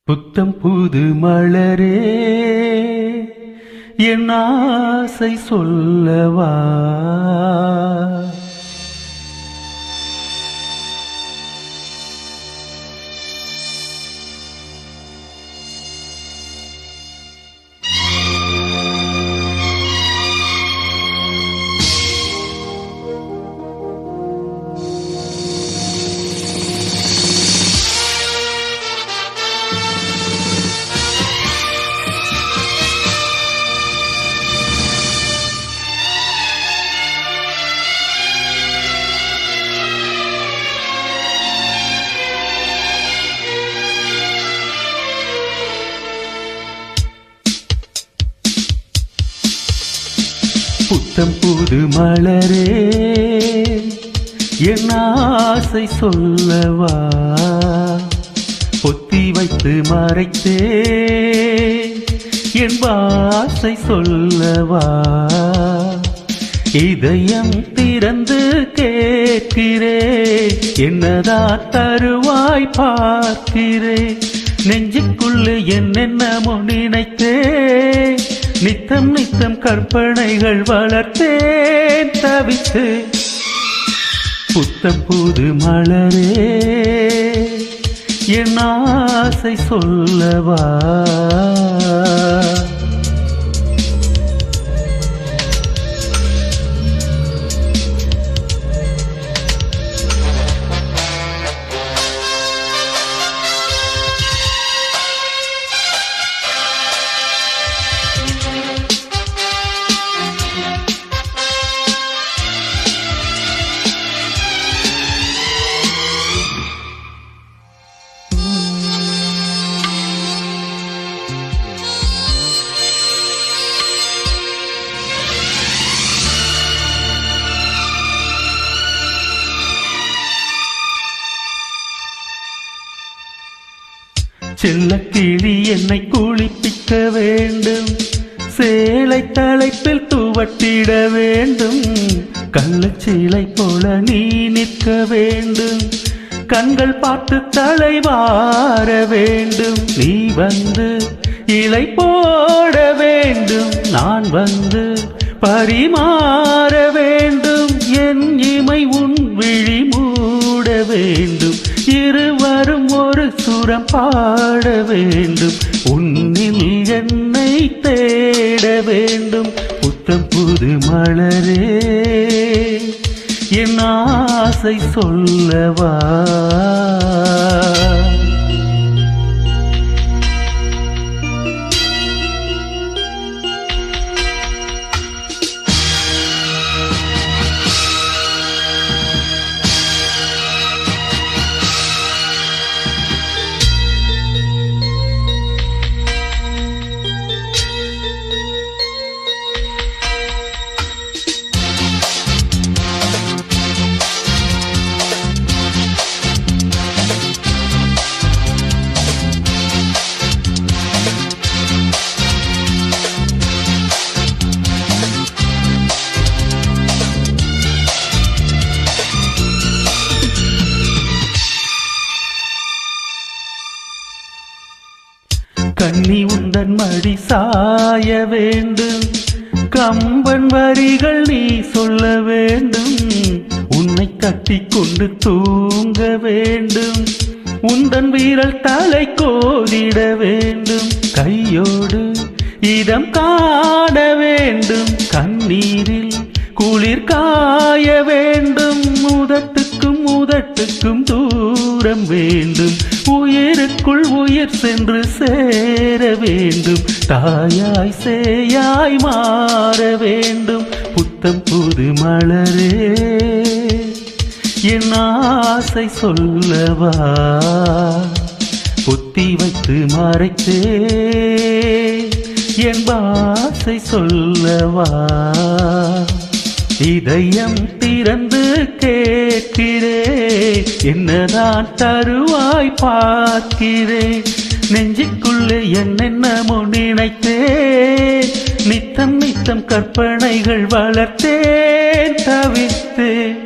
புத்தம் புது மலரே என் ஆசை சொல்லவா புத்தம் புது மலரே என் ஆசை சொல்லவா பொத்தி வைத்து மறைத்தே என் வாசை சொல்லவா இதயம் திறந்து கேட்கிறே என்னதான் தருவாய் பார்க்கிறே நெஞ்சுக்குள்ளே என்னென்னமோ நினைத்தே நித்தம் நித்தம் கற்பனைகள் வளர்த்தேன் தவித்து புத்தம் புது மலரே என் ஆசை சொல்லவா செல்லக்கிளி என்னை குளிப்பிக்க வேண்டும் சேலை தலைப்பில் துவட்டிட வேண்டும் கள்ளச்சீலை போல நீ நிற்க வேண்டும் கண்கள் பார்த்து தலை வார வேண்டும் நீ வந்து இலை போட வேண்டும் நான் வந்து பரிமாற வேண்டும் என் இமை உன் விழி மூட வேண்டும் இருவரும் ஒரு சுரம் பாட வேண்டும் உன்னில் என்னை தேட வேண்டும் புத்தம் புது மலரே என் ஆசை சொல்லவா கண்ணி உந்தன் மடி சாய வேண்டும் கம்பன் வரிகள் நீ சொல்ல வேண்டும் உன்னை கட்டிக் கொண்டு தூங்க வேண்டும் உந்தன் வீரல் தலை கோதிட வேண்டும் கையோடு இதம் காண வேண்டும் கண்ணீரில் குளிர் காய வேண்டும் முதட்டுக்கும் முதட்டுக்கும் தூரம் வேண்டும் உயிருக்குள் உயிர் சென்று சேர வேண்டும் தாயாய் சேயாய் மாற வேண்டும் புத்தம் புது மலரே என் ஆசை சொல்லவா பொத்தி வைத்து மறைத்தே என் வாசை சொல்லவா இதயம் திறந்து கேட்கிறே என்னதான் தருவாய் பார்க்கிறேன் நெஞ்சுக்குள்ளே என்னென்னமோ நினைத்தே நித்தம் நித்தம் கற்பனைகள் வளர்த்தேன் தவித்தேன்